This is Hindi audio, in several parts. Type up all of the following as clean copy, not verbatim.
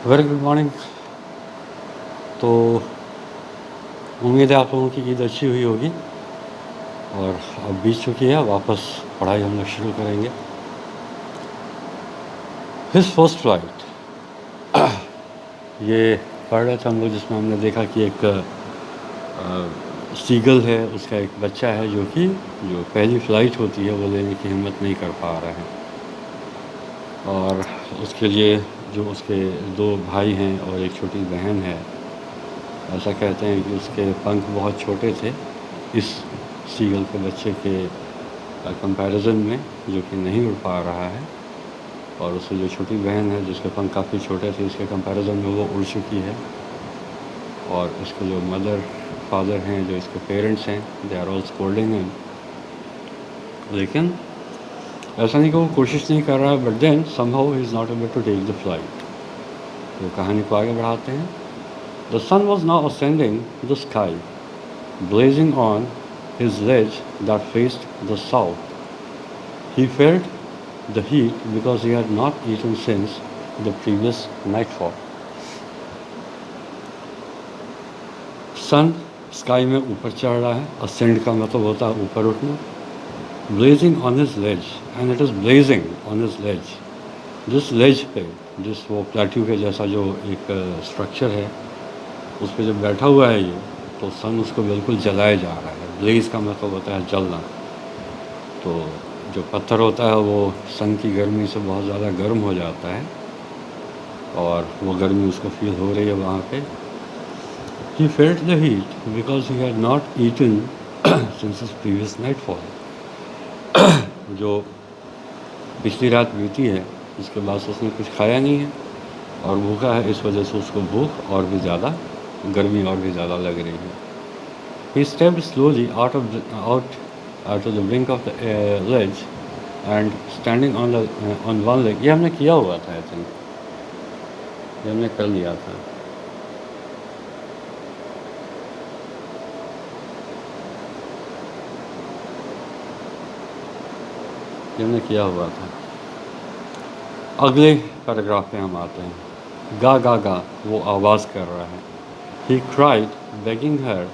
Very good morning. तो उम्मीद है आप लोगों की ईद अच्छी हुई होगी और अब बीत चुकी है। वापस पढ़ाई हम लोग शुरू करेंगे। हिज फर्स्ट फ्लाइट, ये पढ़ रहे थे हम लोग, जिसमें हमने देखा कि एक सीगल है, उसका एक बच्चा है जो पहली फ़्लाइट होती है वो लेने की हिम्मत नहीं कर पा रहा है। और उसके लिए जो उसके दो भाई हैं और एक छोटी बहन है, ऐसा कहते हैं कि उसके पंख बहुत छोटे थे इस सीगल के बच्चे के कंपैरिजन में, जो कि नहीं उड़ पा रहा है। और उसकी जो छोटी बहन है जिसके पंख काफ़ी छोटे थे, इसके कंपैरिजन में वो उड़ चुकी है। और इसके जो मदर फादर हैं, जो इसके पेरेंट्स हैं, they are all scolding him. लेकिन ऐसा नहीं कि वो कोशिश नहीं कर रहा है, but then somehow he is not able to take the flight. तो कहानी को आगे बढ़ाते हैं। The sun was now ascending the sky, blazing on his ledge that faced the south. He felt the heat because he had not eaten since the previous nightfall. Sun sky में ऊपर चढ़ रहा है। असेंड का मतलब होता है ऊपर उठना। Blazing on his ledge, and it is blazing on his ledge. जिस लेज पे, जिस वो प्लेट्यू के जैसा जो एक स्ट्रक्चर है, उस पर जब बैठा हुआ है ये, तो सन उसको बिल्कुल जलाया जा रहा है। ब्लेज का मतलब होता है जलना। तो जो पत्थर होता है वो सन की गर्मी से बहुत ज़्यादा गर्म हो जाता है और वो गर्मी उसको फील हो रही है वहाँ पे। He felt the heat because he had not eaten since his previous nightfall. जो पिछली रात बीती है, इसके बाद से उसने कुछ खाया नहीं है और भूखा है, इस वजह से उसको भूख और भी ज़्यादा, गर्मी और भी ज़्यादा लग रही है। ही stepped slowly out of the brink of the ledge and standing on one leg. ये हमने किया हुआ था, आई थिंक ये हमने कर लिया था। ये हमने किया हुआ था। अगले पैराग्राफ पे हम आते हैं। गा गा गा वो आवाज़ कर रहा है। He cried begging her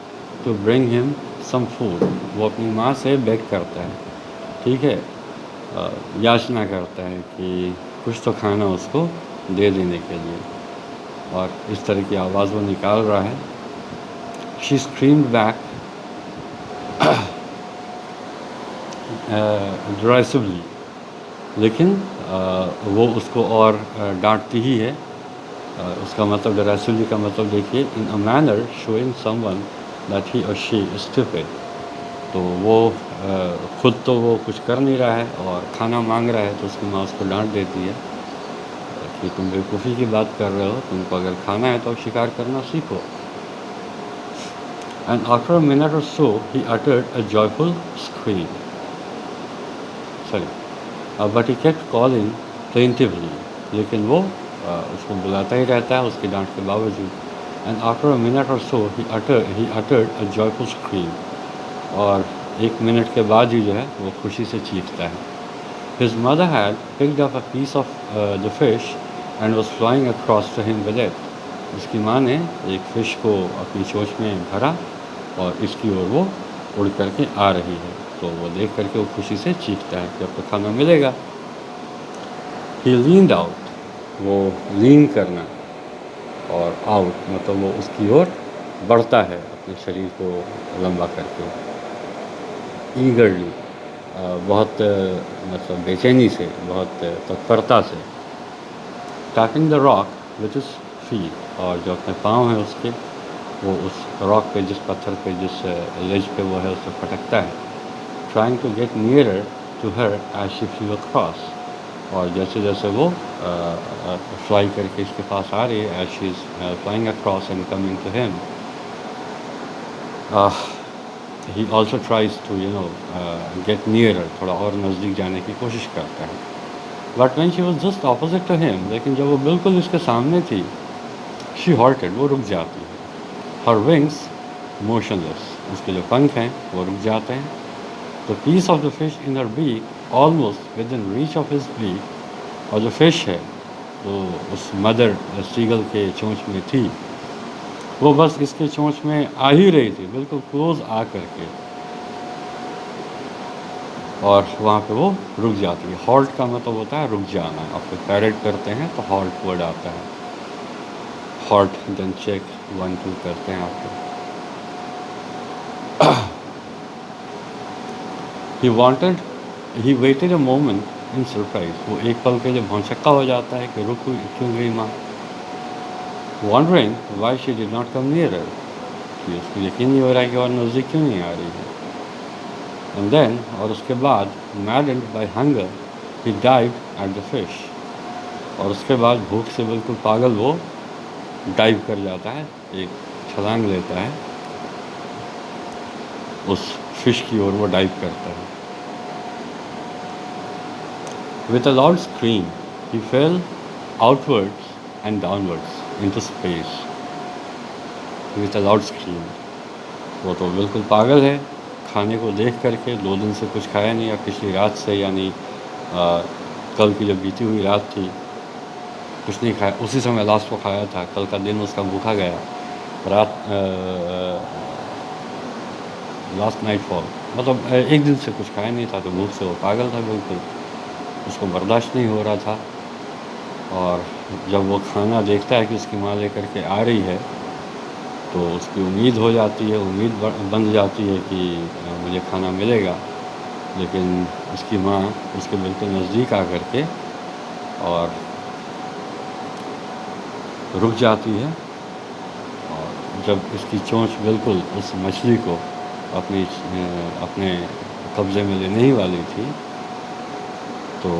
to bring him some food. वो अपनी माँ से बेग करता है, ठीक है, याचना करता है कि कुछ तो खाना उसको दे देने के लिए। और इस तरह की आवाज़ वो निकाल रहा है। शी स्क्रीम्ड बैक ड्राइसिवली, लेकिन वो उसको और डांटती ही है। उसका मतलब ड्राइसिवली का मतलब देखिए, in a manner showing someone that he or she is stupid. तो वो खुद तो वो कुछ कर नहीं रहा है और खाना मांग रहा है, तो उसकी माँ उसको डांट देती है कि तुम बेवकूफ़ी की बात कर रहे हो, तुमको अगर खाना है तो शिकार करना सीखो। एंड आफ्टर अ मिनट और सो ही uttered a joyful scream. Sorry, but he kept calling plaintively. लेकिन वो उसको बुलाता ही रहता है उसकी डांट के बावजूद। एंड आफ्टर अ मिनट और सो ही uttered a joyful scream. और एक मिनट के बाद ही जो है वो खुशी से चीखता है। His mother had picked up a piece of the fish and was flying across to him with it. उसकी माँ ने एक फ़िश को अपनी चोंच में भरा और इसकी ओर वो उड़ करके आ रही है। तो वो देख करके वो खुशी से चीखता है कि अब तो खाना मिलेगा। He leaned out, वो लीन करना, और आउट मतलब वो उसकी ओर बढ़ता है अपने शरीर को लंबा करके, ईगरली, बहुत मतलब बेचैनी से, बहुत तत्परता से। Tapping the rock which is feet, और जो अपने पाँव हैं उसके, वो उस रॉक पे, जिस पत्थर पे, जिस लेज पे वो है, उससे पटकता है। Trying to get nearer to her as she flew across, और जैसे जैसे वो फ्लाई करके इसके पास आ रही है, as she is flying across and coming to him, he also tries to get nearer, थोड़ा और नज़दीक जाने की कोशिश करता है। But when she was just opposite to him, लेकिन जब वो बिल्कुल इसके सामने थी, शी हॉल्टेड, वो रुक जाती है। हर विंग्स मोशनलेस, उसके जो पंख हैं वो रुक जाते हैं। The piece of the fish in her beak almost within reach of his beak, और जो फिश है तो उस मदर सीगल के चोंच में थी, वो बस इसके चोंच में आ ही रही थी, बिल्कुल क्लोज़ आ कर के, और वहाँ पे वो रुक जाती है। हॉल्ट का मतलब होता है रुक जाना। आप फिर पैरेट करते हैं तो हॉल्ट वर्ड आता है। हॉल्ट, देन चेक, 1 2 करते हैं आप। He wanted he waited a moment in surprise. वो एक पल के लिए भौंचक्का हो जाता है कि रुक क्यों गई माँ। Wondering why she did not come nearer, कि उसको यकीन नहीं हो रहा है कि और नज़दीक क्यों नहीं आ रही है। एंड देन, और उसके बाद, maddened by hunger he dive at the fish. और उसके बाद भूख से बिल्कुल पागल वो डाइव कर जाता है, एक छलांग लेता है, उस फिश की ओर वो डाइव करता है। With a loud scream he fell outwards and downwards into space. With a loud scream, वो तो बिल्कुल पागल है, खाने को देख करके। 2 दिन से कुछ खाया नहीं, या पिछली रात से, यानी कल की जो बीती हुई रात थी, कुछ नहीं खाया। उसी समय लास्ट को खाया था, कल का दिन उसका भूखा गया। रात लास्ट नाइट फॉल, मतलब एक दिन से कुछ खाया नहीं था, तो भूख से वो पागल था बिल्कुल, उसको बर्दाश्त नहीं हो रहा था। और जब वो खाना देखता है कि उसकी माँ लेकर के आ रही है, तो उसकी उम्मीद हो जाती है, उम्मीद बन जाती है कि मुझे खाना मिलेगा। लेकिन उसकी माँ उसके बिल्कुल नज़दीक आ कर के और रुक जाती है, और जब इसकी चोंच बिल्कुल उस मछली को अपने कब्ज़े में लेने ही वाली थी, तो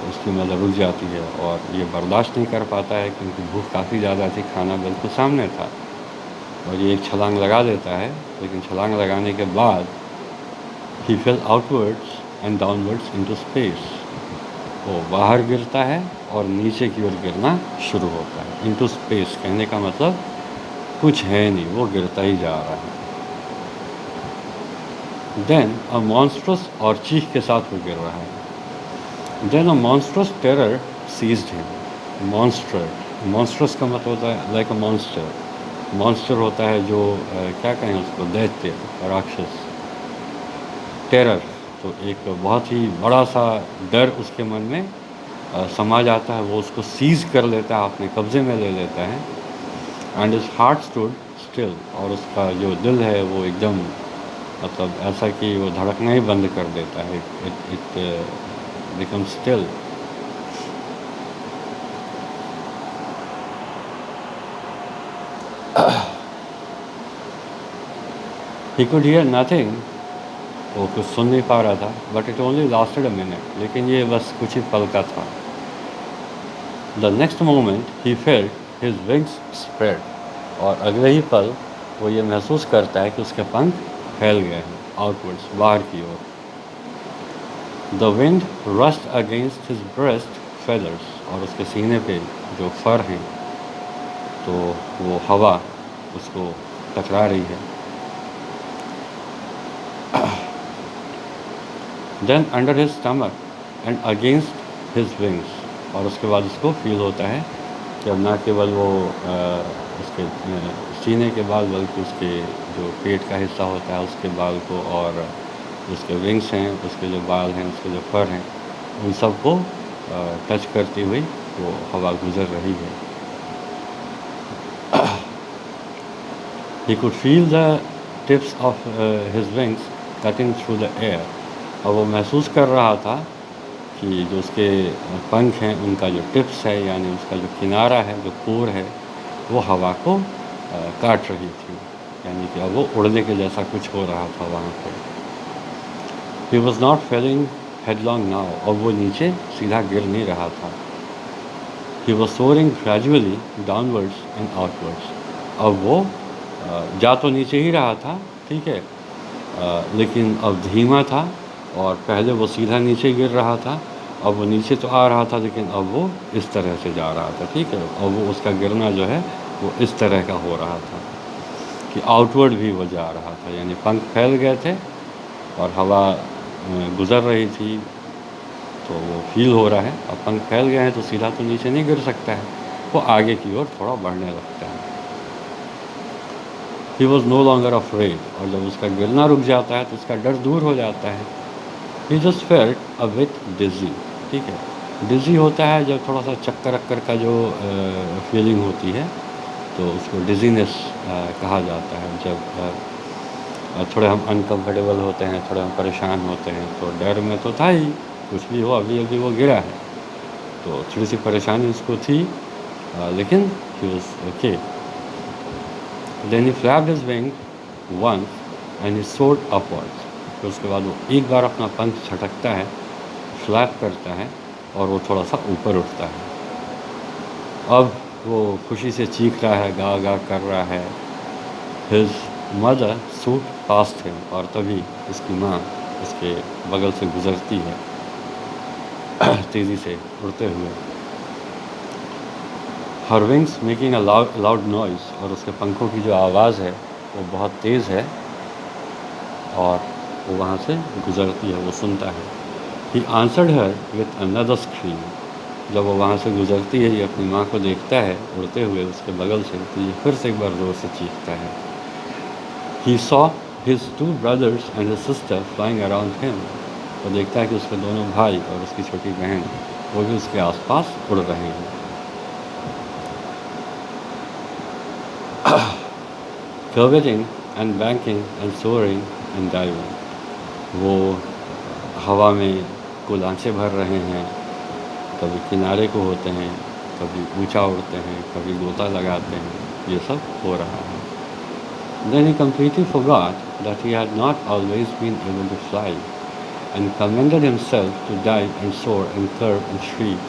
उसकी मदर रुक जाती है, और ये बर्दाश्त नहीं कर पाता है क्योंकि भूख काफ़ी ज़्यादा थी, खाना बिल्कुल सामने था, और ये एक छलांग लगा देता है। लेकिन छलांग लगाने के बाद ही fell outwards and downwards into space. वो बाहर गिरता है और नीचे की ओर गिरना शुरू होता है। इनटू स्पेस कहने का मतलब कुछ है नहीं, वो गिरता ही जा रहा है। देन अ मॉन्स्ट्रस, और चीख के साथ वो गिर रहा है। Then a monstrous terror seized him. Monstrous का मतलब होता है लाइक अ मॉन्स्टर। मॉन्स्टर होता है जो क्या कहें उसको, दैत्य, राक्षस। टेरर, तो एक बहुत ही बड़ा सा डर उसके मन में समा जाता है, वो उसको सीज कर लेता है, अपने कब्ज़े में ले लेता है। And his heart stood still, और उसका जो दिल है वो एकदम, मतलब ऐसा कि वो धड़कना ही बंद कर देता है। It become still. He could hear nothing, वो कुछ सुन नहीं पा रहा था। But it only lasted a minute, लेकिन ये बस कुछ ही पल का था। The next moment he felt his wings spread, और अगले ही पल वो ये महसूस करता है कि उसके पंख फैल गए हैं आउटवर्ड्स, बाहर की ओर। The wind rushed against his breast feathers, और उसके सीने पे जो फर हैं, तो वो हवा उसको टकरा रही है। Then under his stomach and against his wings, और उसके बाद उसको फील होता है कि अब ना केवल वो उसके सीने के बाल, बल्कि उसके जो पेट का हिस्सा होता है उसके बाल को, और उसके विंग्स हैं, उसके जो बाल हैं, उसके जो फर हैं, उन सब को टच करती हुई वो हवा गुजर रही है। He could feel the tips of his wings cutting through the air, और वो महसूस कर रहा था कि जो उसके पंख हैं, उनका जो टिप्स है, यानी उसका जो किनारा है, जो कोर है, वो हवा को काट रही थी, यानी कि अब वो उड़ने के जैसा कुछ हो रहा था वहाँ पे। He was not falling headlong now, और वो नीचे सीधा गिर नहीं रहा था। He was soaring gradually downwards and outwards, अब वो जा तो नीचे ही रहा था, ठीक है, लेकिन अब धीमा था, और पहले वो सीधा नीचे गिर रहा था, अब वो नीचे तो आ रहा था, लेकिन अब वो इस तरह से जा रहा था, ठीक है। अब वो उसका गिरना जो है वो इस तरह का हो रहा था कि आउटवर्ड भी वो जा रहा था, यानी पंख फैल गए थे और हवा गुज़र रही थी तो वो फील हो रहा है, अब पंख फैल गए हैं तो सीधा तो नीचे नहीं गिर सकता है, वो आगे की ओर थोड़ा बढ़ने लगता है। He was no longer afraid, और जब उसका गिरना रुक जाता है तो उसका डर दूर हो जाता है। ही जस्ट फेल्ट अ बिट डिजी, ठीक है। डिजी होता है जब थोड़ा सा चक्कर अक्कर का जो फीलिंग होती है, तो उसको डिजीनेस कहा जाता है। जब थोड़े हम अनकंफर्टेबल होते हैं, थोड़े हम परेशान होते हैं, तो डर में तो था ही, कुछ भी हो, अभी अभी वो गिरा है तो थोड़ी सी परेशानी उसको थी, लेकिन he was okay. Then he flapped his wing once and he soared upwards. फिर उसके बाद वो एक बार अपना पंख झटकता है, फ्लैप करता है, और वो थोड़ा सा ऊपर उठता है। अब वो खुशी से चीख रहा है, गा गा कर रहा है। His mother suit past him, और तभी उसकी माँ उसके बगल से गुजरती है तेज़ी से उड़ते हुए। हर wings making a loud noise, और उसके पंखों की जो आवाज़ है वो बहुत तेज़ है, और वो वहाँ से गुजरती है, वो सुनता है। He answered her with another scream. जब वो वहाँ से गुजरती है, ये अपनी माँ को देखता है उड़ते हुए उसके बगल से, तो ये फिर से एक बार ज़ोर से चीखता है। He saw his two brothers and his sister flying around him. वो देखता है कि उसके दोनों भाई और उसकी छोटी बहन वो भी उसके आसपास उड़ रहे हैं। Curveting and banking and soaring and diving. वो हवा में कुलांचे भर रहे हैं, कभी किनारे को होते हैं, कभी ऊंचा उड़ते हैं, कभी गोता लगाते हैं, ये सब हो रहा है। Then he completely forgot that he had not always been able to fly, and commended himself to dive and soar and curve and shriek,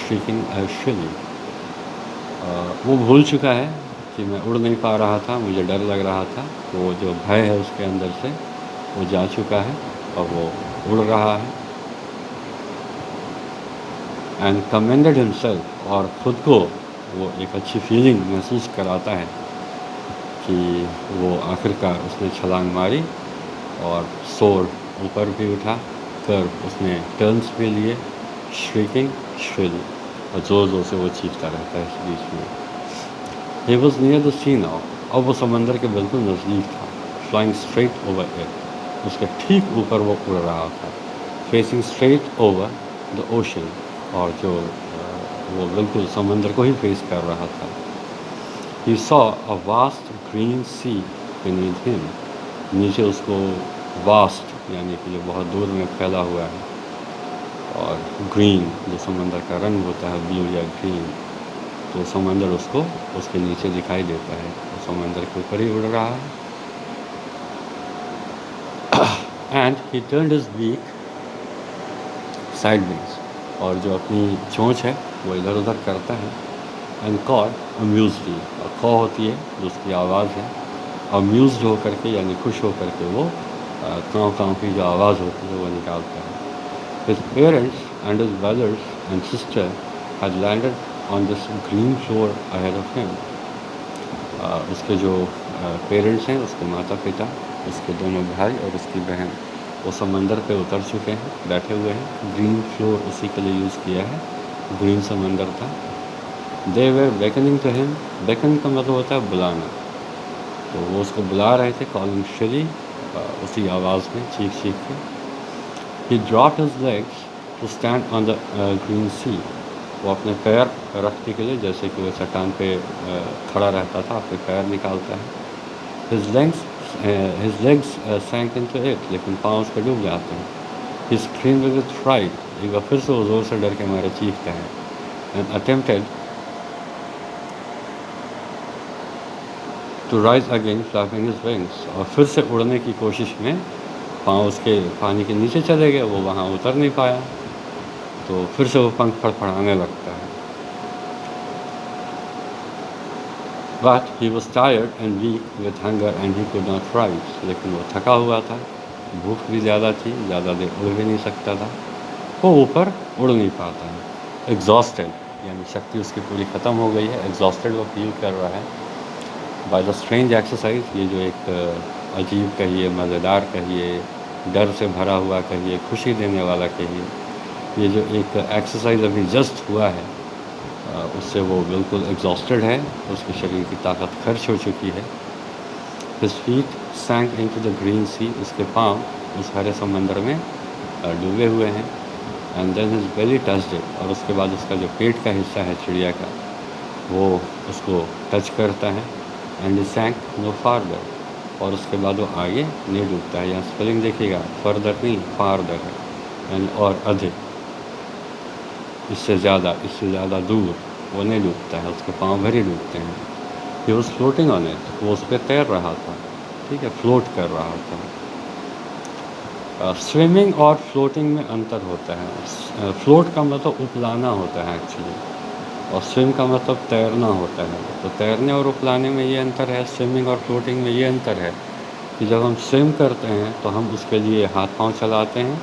shrieking shrilly. वो भूल चुका है कि मैं उड़ नहीं पा रहा था, मुझे डर लग रहा था। वो जो भय है उसके अंदर से वो जा चुका है, और वो उड़ रहा है। एंड कमेंडेड हिमसेल्फ, और ख़ुद को वो एक अच्छी फीलिंग महसूस कराता है कि वो आखिरकार उसने छलांग मारी, और सोर ऊपर भी उठा, कर्व उसने टर्न्स भी लिए, श्रीकिंग श्रिल, और ज़ोर ज़ोर से वो चीखता रहता है इस बीच में। He was near the sea now, अब वो समंदर के बिल्कुल नज़दीक था। फ्लाइंग स्ट्रेट ओवर इट, उसके ठीक ऊपर वो उड़ रहा था। Facing straight over the ocean, और जो वो बिल्कुल समंदर को ही फेस कर रहा था। He saw a vast green sea beneath him, नीचे उसको वास्ट यानी कि जो बहुत दूर में फैला हुआ है, और ग्रीन जो समंदर का रंग होता है, ब्लू या ग्रीन, तो समंदर उसको उसके नीचे दिखाई देता है, तो समंदर के ऊपर ही उड़ रहा है। And he turned his beak sideways, और जो अपनी चोंच है वो इधर उधर करता है। एंड कॉट अम्यूजली, और कॉ होती है जो उसकी आवाज़ है, अम्यूज होकर के यानी खुश होकर के वो काँव काँव की जो आवाज़ होती है वो निकालता है। His parents and his brothers and sister had landed on this green floor ahead of him. उसके जो पेरेंट्स हैं, उसके माता पिता, उसके दोनों भाई और उसकी बहन, वो समंदर पे उतर चुके हैं, बैठे हुए हैं। ग्रीन फ्लोर उसी के लिए यूज़ किया है, ग्रीन समंदर था। They were beckoning to him, beckon का मतलब होता है बुलाना, तो वो उसको बुला रहे थे, कॉलिंग श्री, उसी आवाज़ में चीख चीख के। He dropped his legs to stand on the green sea, वो अपने पैर रखने के लिए, जैसे कि वो चट्टान पे खड़ा रहता था, अपने पैर निकालता है। हिज लेग्स सैंक इनटू इट, लेकिन पाँव उसके डूब जाते हैं। ही स्क्रीम्ड विद फ्राइट, एक बार फिर से वो ज़ोर से डर के मारे चीखता है। And attempted to rise again flapping his wings, और फिर से उड़ने की कोशिश में पाँव उसके पानी के नीचे चले गए, वो वहाँ उतर नहीं पाया, तो फिर से वो पंख फड़फड़ाने लगता है। But he was tired and weak with hunger and he could not rise, लेकिन वो थका हुआ था, भूख भी ज़्यादा थी, ज़्यादा देर उड़ भी नहीं सकता था, वो ऊपर उड़ नहीं पाता है। एग्जॉस्टेड यानी शक्ति उसकी पूरी ख़त्म हो गई है, एग्जॉस्टेड वो फील कर रहा है बाय द स्ट्रेंज एक्सरसाइज। ये जो एक अजीब कहिए, मज़ेदार कहिए, डर से भरा हुआ कहिए, खुशी देने वाला कहिए, ये जो एक एक्सरसाइज अभी जस्ट हुआ है उससे वो बिल्कुल एग्जॉस्टेड है, उसके शरीर की ताकत खर्च हो चुकी है। His feet sank into the green sea, उसके पाँव उस हरे समंदर में डूबे हुए हैं। And then his belly touched it, और उसके बाद उसका जो पेट का हिस्सा है चिड़िया का वो उसको टच करता है। एंड ही सैंक नो फार्दर, और उसके बाद वो आगे नहीं डूबता है। यहाँ स्पेलिंग देखिएगा, फर्दर नहीं फार्दर है, एंड और अधिक, इससे ज़्यादा दूर वो नहीं डूबता है, उसके पाँव भर ही डूबते हैं। He was floating on it, वो उस पर तैर रहा था, ठीक है, फ्लोट कर रहा था। स्विमिंग और फ्लोटिंग में अंतर होता है। फ्लोट का मतलब उपलाना होता है एक्चुअली, और स्विम का मतलब तैरना होता है। तो तैरने और उपलाने में ये अंतर है, स्विमिंग और फ्लोटिंग में ये अंतर है कि जब हम स्विम करते हैं तो हम उसके लिए हाथ पांव चलाते हैं।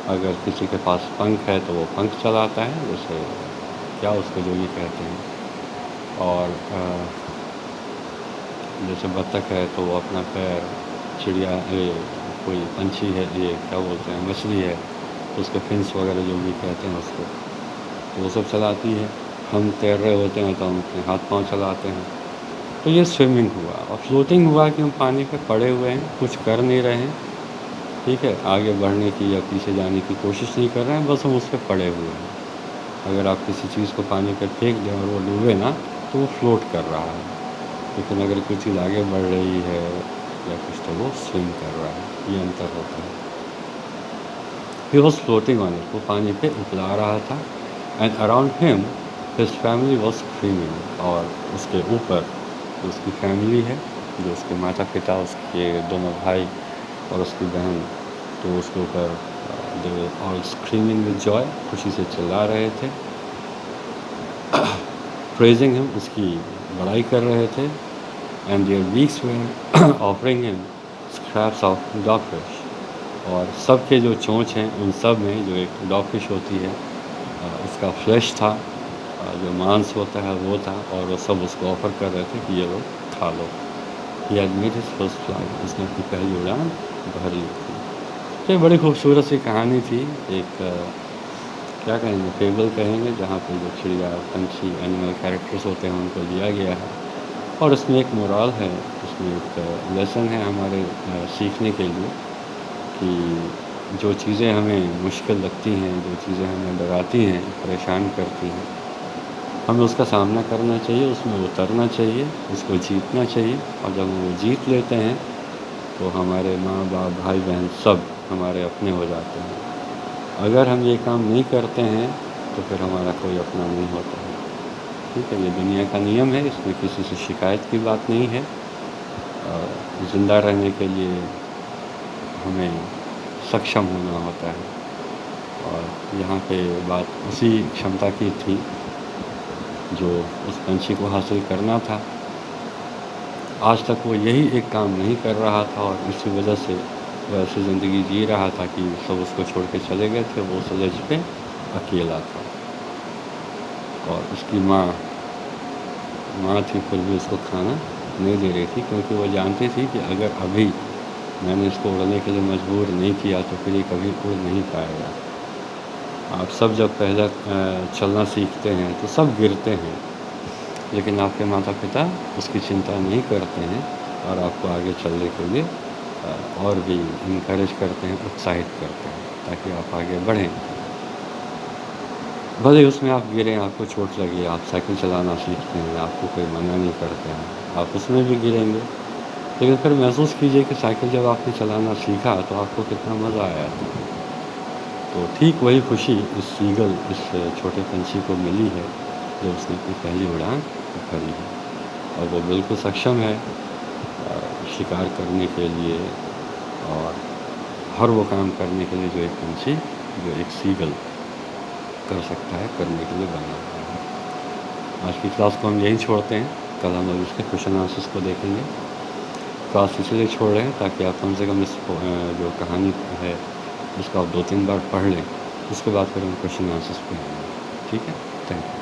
अगर किसी के पास पंख है तो वो पंख चलाता है, जैसे क्या उसको जो ये कहते हैं, और जैसे बत्तख है तो वो अपना पैर, चिड़िया कोई पंछी है, ये क्या बोलते हैं, मछली है तो उसके फिन्स वगैरह जो भी कहते हैं उसको, तो वो सब चलाती है। हम तैर रहे होते हैं तो हम अपने हाथ पांव चलाते हैं। तो ये स्विमिंग हुआ। और फ्लोटिंग हुआ कि हम पानी पे पड़े हुए हैं, कुछ कर नहीं रहे हैं, ठीक है, आगे बढ़ने की या पीछे जाने की कोशिश नहीं कर रहे हैं, बस हम उस पर पड़े हुए हैं। अगर आप किसी चीज़ को पानी पर फेंक दें और वो डूबे ना, तो वो फ्लोट कर रहा है। लेकिन अगर कोई चीज़ आगे बढ़ रही है या कुछ, तो वो स्विम कर रहा है। ये अंतर होता है। He was floating on it, वो पानी पे उपला रहा था। And around him his family was screaming, और उसके ऊपर जो उसकी फैमिली है, जो उसके माता पिता, उसके दोनों भाई और उसकी बहन, तो उसके ऊपर they were all screaming with joy, खुशी से चिल्ला रहे थे। प्रेजिंग हिम, उसकी बड़ाई कर रहे थे। And their beaks were offering him scraps of dogfish, और सब के जो चोंच हैं उन सब में जो एक डॉगफिश होती है, उसका फ्लैश था, जो मांस होता है वो था, और वो सब उसको ऑफ़र कर रहे थे कि ये लो, खा लो। He had made his first flight, उसने अपनी पहली उड़ान भर ली थी। तो ये बड़ी खूबसूरत सी कहानी थी। एक क्या कहेंगे, फेबल कहेंगे, जहाँ पे जो चिड़िया, पंछी, एनिमल कैरेक्टर्स होते हैं उनको लिया गया है। और इसमें एक मोरल है, इसमें एक लेसन है हमारे सीखने के लिए, कि जो चीज़ें हमें मुश्किल लगती हैं, जो चीज़ें हमें डराती हैं, परेशान करती हैं, हमें उसका सामना करना चाहिए, उसमें उतरना चाहिए, उसको जीतना चाहिए। और जब हम वो जीत लेते हैं तो हमारे माँ बाप, भाई बहन सब हमारे अपने हो जाते हैं। अगर हम ये काम नहीं करते हैं तो फिर हमारा कोई अपना नहीं होता है, ठीक है। ये दुनिया का नियम है, इसमें किसी से शिकायत की बात नहीं है। ज़िंदा रहने के लिए हमें सक्षम होना होता है, और यहाँ पे बात उसी क्षमता की थी जो उस पंछी को हासिल करना था। आज तक वो यही एक काम नहीं कर रहा था, और इसी वजह से वो ऐसी ज़िंदगी जी रहा था कि सब उसको छोड़ के चले गए थे, वो उस एज पे अकेला था। और उसकी माँ थी, फिर भी उसको खाना नहीं दे रही थी, क्योंकि वो जानती थी कि अगर अभी मैंने इसको उड़ने के लिए मजबूर नहीं किया तो फिर ये कभी उड़ नहीं पाएगा। आप सब जब पहले चलना सीखते हैं तो सब गिरते हैं, लेकिन आपके माता पिता उसकी चिंता नहीं करते हैं, और आपको आगे चलने के लिए और भी इनकरेज करते हैं, उत्साहित करते हैं, ताकि आप आगे बढ़ें। भले ही उसमें आप गिरें, आपको चोट लगी, आप साइकिल चलाना सीखते हैं, आपको कोई मना नहीं करते हैं, आप उसमें भी गिरेंगे, लेकिन फिर महसूस कीजिए कि साइकिल जब आपने चलाना सीखा तो आपको कितना मज़ा आया था। तो ठीक वही खुशी इस ईगल, इस छोटे पंछी को मिली है जब उसने अपनी पहली उड़ान भरी है, और वो बिल्कुल सक्षम है शिकार करने के लिए, और हर वो काम करने के लिए जो एक पंछी, जो एक सीगल कर सकता है, करने के लिए बना हुआ है। आज की क्लास को हम यहीं छोड़ते हैं, कल हम लोग इसके क्वेश्चन आंसर्स को देखेंगे। क्लास इसलिए छोड़ रहे हैं ताकि आप कम से कम इस जो कहानी है उसको आप 2-3 बार पढ़ लें, उसके बाद फिर हम क्वेश्चन आंसर्स पे आएंगे, ठीक है। Thank you.